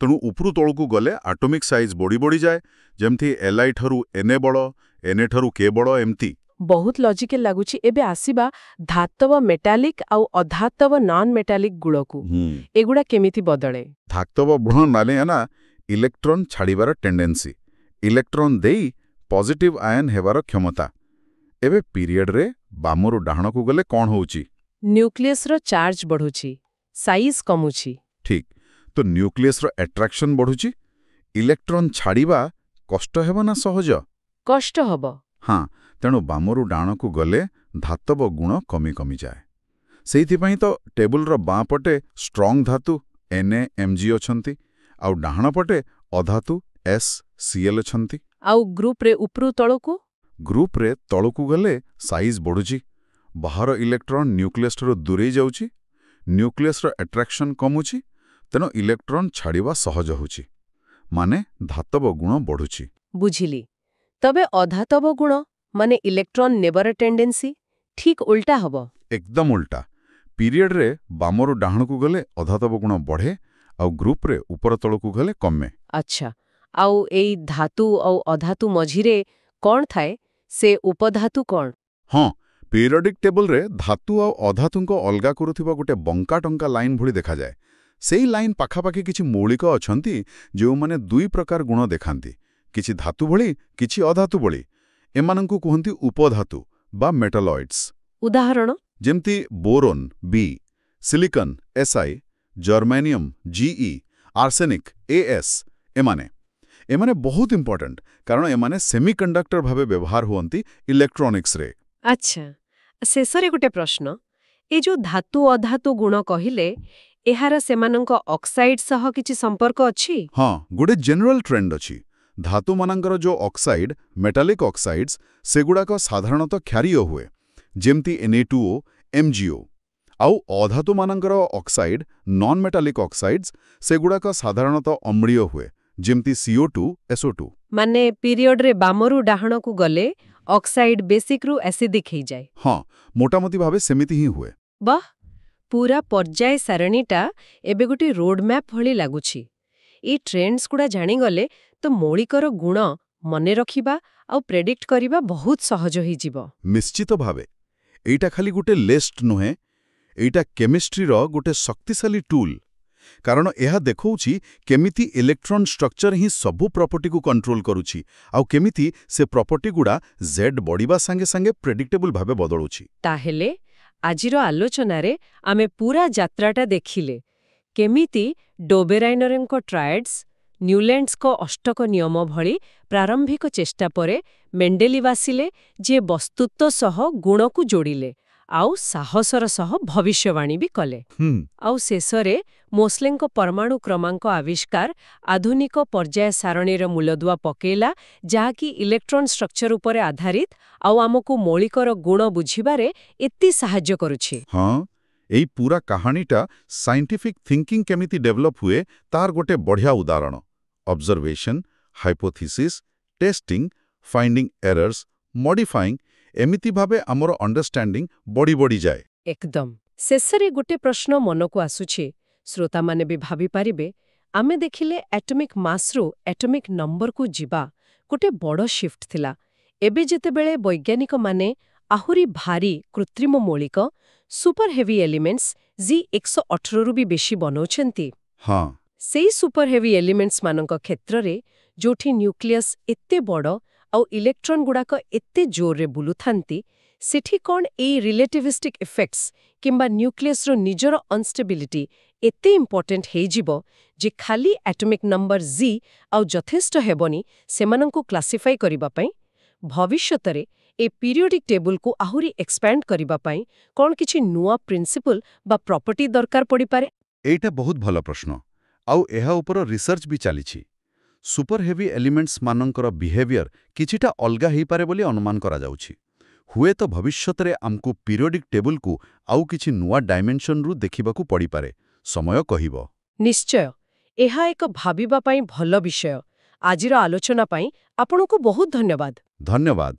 ତେଣୁ ଉପରୁ ତଳକୁ ଗଲେ ଆଟମିକ୍ ସାଇଜ୍ ବଢ଼ି ବଢ଼ିଯାଏ। ଯେମିତି Li ଠାରୁ Na ବଡ଼, Na ଠାରୁ K ବଡ଼, ଏମିତି। ବହୁତ ଲଜିକାଲ ଲାଗୁଛି। ଏବେ ଆସିବା ଧାତବ ମେଟାଲିକ୍ ଆଉ ଅଧାତବ ନନ୍ ମେଟାଲିକ୍ ଗୁଣକୁ। ଏଗୁଡ଼ା କେମିତି ବଦଳେ? ଧାତବ ଗୁଣ ମାନେ ନା ଇଲେକ୍ଟ୍ରନ୍ ଛାଡ଼ିବାର ଟେଣ୍ଡେନ୍ସି, ଇଲେକ୍ଟ୍ରନ୍ ଦେଇ ପଜିଟିଭ୍ ଆୟନ୍ ହେବାର କ୍ଷମତା। ଏବେ ପିରିୟଡ଼ରେ ବାମରୁ ଡାହାଣକୁ ଗଲେ କ'ଣ ହେଉଛି? ନ୍ୟୁକ୍ଲିୟସର ଚାର୍ଜ ବଢ଼ୁଛି, ସାଇଜ୍ କମୁଛି। ଠିକ୍। ତ ନ୍ୟୁକ୍ଲିୟସର ଆଟ୍ରାକ୍ସନ୍ ବଢ଼ୁଛି। ଇଲେକ୍ଟ୍ରନ୍ ଛାଡ଼ିବା କଷ୍ଟ ହେବ ନା ସହଜ? କଷ୍ଟ ହବ। ହଁ, ତେଣୁ ବାମରୁ ଡାହାଣକୁ ଗଲେ ଧାତବ ଗୁଣ କମି କମିଯାଏ। ସେଇଥିପାଇଁ ତ ଟେବୁଲର ବାଁ ପଟେ ଷ୍ଟ୍ରଙ୍ଗ ଧାତୁ Na Mg ଅଛନ୍ତି, ଆଉ ଡାହାଣ ପଟେ ଅଧାତୁ S Cl ଅଛନ୍ତି। ଆଉ ଗ୍ରୁପରେ ଉପରୁ ତଳକୁ? ଗ୍ରୁପରେ ତଳକୁ ଗଲେ ସାଇଜ୍ ବଢ଼ୁଛି, ବାହାର ଇଲେକ୍ଟ୍ରନ୍ ନ୍ୟୁକ୍ଲିୟସଠାରୁ ଦୂରେଇ ଯାଉଛି, ନ୍ୟୁକ୍ଲିୟସର ଆଟ୍ରାକ୍ସନ୍ କମୁଛି, ତେଣୁ ଇଲେକ୍ଟ୍ରନ୍ ଛାଡ଼ିବା ସହଜ ହେଉଛି। ମାନେ ଧାତବ ଗୁଣ ବଢ଼ୁଛି। ବୁଝିଲି। ତବେ ଅଧାତବ ଗୁଣ ମାନେ ଇଲେକ୍ଟ୍ରନ୍ ନେବାର ଟେଣ୍ଡେନ୍ସି ଠିକ୍ ଉଲ୍ଟା ହବ। ଏକଦମ ଉଲ୍ଟା। ପିରିୟଡ଼ରେ ବାମରୁ ଡାହାଣକୁ ଗଲେ ଅଧାତବ ଗୁଣ ବଢ଼େ, ଆଉ ଗ୍ରୁପରେ ଉପର ତଳକୁ ଗଲେ କମେ। ଆଚ୍ଛା, ଆଉ ଏଇ ଧାତୁ ଆଉ ଅଧାତୁ ମଝିରେ କ'ଣ ଥାଏ? ସେ ଉପଧାତୁ କ'ଣ? ହଁ, ପିରିୟଡିକ୍ ଟେବୁଲରେ ଧାତୁ ଆଉ ଅଧାତୁଙ୍କ ଅଲଗା କରୁଥିବା ଗୋଟେ ବଙ୍କା ଟଙ୍କା ଲାଇନ୍ ଭଳି ଦେଖାଯାଏ। ସେଇ ଲାଇନ୍ ପାଖାପାଖି କିଛି ମୌଳିକ ଅଛନ୍ତି ଯେଉଁମାନେ ଦୁଇ ପ୍ରକାର ଗୁଣ ଦେଖାନ୍ତି, କିଛି ଧାତୁ ଭଳି, କିଛି ଅଧାତୁ ଭଳି। ଏମାନଙ୍କୁ କୁହନ୍ତି ଉପଧାତୁ ବା ମେଟାଲଏଡ୍ସ। ଉଦାହରଣ? ଯେମିତି boron B, silicon Si, germanium Ge, arsenic As। ଏମାନେ ବହୁତ ଇମ୍ପୋର୍ଟାଣ୍ଟ, କାରଣ ଏମାନେ ସେମିକଣ୍ଡକ୍ଟର ଭାବେ ବ୍ୟବହାର ହୁଅନ୍ତି ଇଲେକ୍ଟ୍ରୋନିକ୍ସରେ। ଆଚ୍ଛା, ଶେଷରେ ଗୋଟେ ପ୍ରଶ୍ନ। ଏ ଯୋଉ ଧାତୁ ଅଧାତୁ ଗୁଣ କହିଲେ, ଏହାର ସେମାନଙ୍କ ଅକ୍ସାଇଡ୍ ସହ କିଛି ସମ୍ପର୍କ ଅଛି? ହଁ, ଗୋଟେ ଜେନେରାଲ ଟ୍ରେଣ୍ଡ ଅଛି। ଧାତୁମାନଙ୍କର ଯୋଉ ଅକ୍ସାଇଡ୍, ମେଟାଲିକ୍ ଅକ୍ସାଇଡ୍ସ, ସେଗୁଡ଼ାକ ସାଧାରଣତଃ କ୍ଷାରୀୟ ହୁଏ, ଯେମିତି Na2O, MgO। ଆଉ ଅଧାତୁମାନଙ୍କର ଅକ୍ସାଇଡ୍, ନନ୍ ମେଟାଲିକ୍ ଅକ୍ସାଇଡ୍ସ, ସେଗୁଡ଼ାକ ସାଧାରଣତଃ ଅମ୍ଳୀୟ ହୁଏ, ଯେମିତି CO2, SO2। ମାନେ ପିରିୟଡ଼ରେ ବାମରୁ ଡାହାଣକୁ ଗଲେ ଅକ୍ସାଇଡ୍ ବେସିକ୍ରୁ ଏସିଡିକ୍ ହେଇଯାଏ। ହଁ, ମୋଟାମୋଟି ଭାବେ ସେମିତି ହିଁ ହୁଏ। ବାଃ, ପୁରା ପର୍ଯ୍ୟାୟ ସାରଣୀଟା ଏବେ ଗୋଟେ ରୋଡ୍ ମ୍ୟାପ୍ ଭଳି ଲାଗୁଛି। ଏଇ ଟ୍ରେଣ୍ଡସଗୁଡ଼ା ଜାଣିଗଲେ ତ ମୌଳିକର ଗୁଣ ମନେ ରଖିବା ଆଉ ପ୍ରେଡିକ୍ଟ କରିବା ବହୁତ ସହଜ ହେଇଯିବ। ନିଶ୍ଚିତ ଭାବେ। ଏଇଟା ଖାଲି ଗୋଟେ ଲିଷ୍ଟ ନୁହେଁ, ଏଇଟା କେମିଷ୍ଟ୍ରିର ଗୋଟେ ଶକ୍ତିଶାଳୀ ଟୁଲ୍। କାରଣ ଏହା ଦେଖଉଛି କେମିତି ଇଲେକ୍ଟ୍ରନ୍ ଷ୍ଟ୍ରକ୍ଚର ହିଁ ସବୁ ପ୍ରପର୍ଟିକୁ କଣ୍ଟ୍ରୋଲ କରୁଛି, ଆଉ କେମିତି ସେ ପ୍ରପର୍ଟିଗୁଡ଼ା Z ବଢ଼ିବା ସାଙ୍ଗେ ସାଙ୍ଗେ ପ୍ରେଡିକ୍ଟେବୁଲ ଭାବେ ବଦଳୁଛି। ତାହେଲେ ଆଜିର ଆଲୋଚନାରେ ଆମେ ପୁରା ଯାତ୍ରାଟା ଦେଖିଲେ। କେମିତି ଡୋବେରାଇନରଙ୍କ ଟ୍ରାଏଡ୍ସ, ନ୍ୟୁଲ୍ୟାଣ୍ଡ୍ସଙ୍କ ଅଷ୍ଟକ ନିୟମ ଭଳି ପ୍ରାରମ୍ଭିକ ଚେଷ୍ଟା ପରେ ମେଣ୍ଡେଲିଭ୍ ଆସିଲେ, ଯିଏ ବସ୍ତୁତ୍ୱ ସହ ଗୁଣକୁ ଯୋଡ଼ିଲେ, ଆଉ ସାହସର ସହ ଭବିଷ୍ୟବାଣୀ ବି କଲେ। ଆଉ ଶେଷରେ ମୋସ୍ଲେଙ୍କ ପରମାଣୁ କ୍ରମାଙ୍କ ଆବିଷ୍କାର ଆଧୁନିକ ପର୍ଯ୍ୟାୟ ସାରଣୀର ମୂଳଦୁଆ ପକେଇଲା, ଯାହାକି ଇଲେକ୍ଟ୍ରନ୍ ଷ୍ଟ୍ରକ୍ଚର ଉପରେ ଆଧାରିତ ଆଉ ଆମକୁ ମୌଳିକର ଗୁଣ ବୁଝିବାରେ ଏତେ ସାହାଯ୍ୟ କରୁଛି। ହଁ, ଏଇ ପୁରା କାହାଣୀଟା ସାଇଣ୍ଟିଫିକ୍ ଥିଙ୍କିଂ କେମିତି ଡେଭଲପ୍ ହୁଏ ତାର ଗୋଟେ ବଢ଼ିଆ ଉଦାହରଣ। ଅବଜରଭେସନ୍, ହାଇପୋଥିସିସ୍, ଟେଷ୍ଟିଂ, ଫାଇଣ୍ଡିଂ ଏରର୍ସ, ମଡିଫାଇଂ, ଏମିତି ଭାବେ ଆମର ଅଣ୍ଡରଷ୍ଟାଣ୍ଡିଂ ବଢ଼ି ବଢ଼ିଯାଏ। ଏକଦମ। ଶେଷରେ ଗୋଟେ ପ୍ରଶ୍ନ ମନକୁ ଆସୁଛି, ଶ୍ରୋତାମାନେ ବି ଭାବିପାରିବେ। ଆମେ ଦେଖିଲେ ଆଟମିକ୍ ମାସ୍ରୁ ଆଟମିକ୍ ନମ୍ବରକୁ ଯିବା ଗୋଟେ ବଡ଼ ଶିଫ୍ଟ ଥିଲା। ଏବେ ଯେତେବେଳେ ବୈଜ୍ଞାନିକମାନେ ଆହୁରି ଭାରୀ କୃତ୍ରିମ ମୌଳିକ, ସୁପର ହେଭି ଏଲିମେଣ୍ଟସ୍ G118ରୁ ବି ବେଶୀ ବନଉଛନ୍ତି। ହଁ, ସେଇ ସୁପର ହେଭି ଏଲିମେଣ୍ଟସ୍ମାନଙ୍କ କ୍ଷେତ୍ରରେ ଯୋଉଠି ନ୍ୟୁକ୍ଲିୟସ୍ ଏତେ ବଡ଼ ଆଉ ଇଲେକ୍ଟ୍ରନ୍ ଗୁଡ଼ାକ ଏତେ ଜୋରରେ ବୁଲୁଥାନ୍ତି, ସେଠି କ'ଣ ଏଇ ରିଲେଟିଭିଷ୍ଟିକ୍ ଇଫେକ୍ଟସ୍ କିମ୍ବା ନ୍ୟୁକ୍ଲିୟସ୍ର ନିଜର ଅନଷ୍ଟେବିଲିଟି ଏତେ ଇମ୍ପୋର୍ଟାଣ୍ଟ ହେଇଯିବ ଯେ ଖାଲି ଆଟମିକ୍ ନମ୍ବର Z ଆଉ ଯଥେଷ୍ଟ ହେବନି ସେମାନଙ୍କୁ କ୍ଲାସିଫାଇ କରିବା ପାଇଁ? ଭବିଷ୍ୟତରେ ଏ ପିରିୟଡିକ୍ ଟେବୁଲକୁ ଆହୁରି ଏକ୍ସପ୍ୟାଣ୍ଡ କରିବା ପାଇଁ କ'ଣ କିଛି ନୂଆ ପ୍ରିନ୍ସିପଲ୍ ବା ପ୍ରପର୍ଟି ଦରକାର ପଡ଼ିପାରେ? ଏଇଟା ବହୁତ ଭଲ ପ୍ରଶ୍ନ, ଆଉ ଏହା ଉପରେ ରିସର୍ଚ୍ଚ ବି ଚାଲିଛି। ସୁପର ହେଭି ଏଲିମେଣ୍ଟସ୍ ମାନଙ୍କର ବିହେଭିୟର କିଛିଟା ଅଲଗା ହେଇପାରେ ବୋଲି ଅନୁମାନ କରାଯାଉଛି। ହୁଏତ ଭବିଷ୍ୟତରେ ଆମକୁ ପିରିୟଡିକ୍ ଟେବୁଲକୁ ଆଉ କିଛି ନୂଆ ଡାଇମେନ୍ସନରୁ ଦେଖିବାକୁ ପଡ଼ିପାରେ। ସମୟ କହିବ। ନିଶ୍ଚୟ ଏହା ଏକ ଭାବିବା ପାଇଁ ଭଲ ବିଷୟ। ଆଜିର ଆଲୋଚନା ପାଇଁ ଆପଣଙ୍କୁ ବହୁତ ଧନ୍ୟବାଦ। ଧନ୍ୟବାଦ।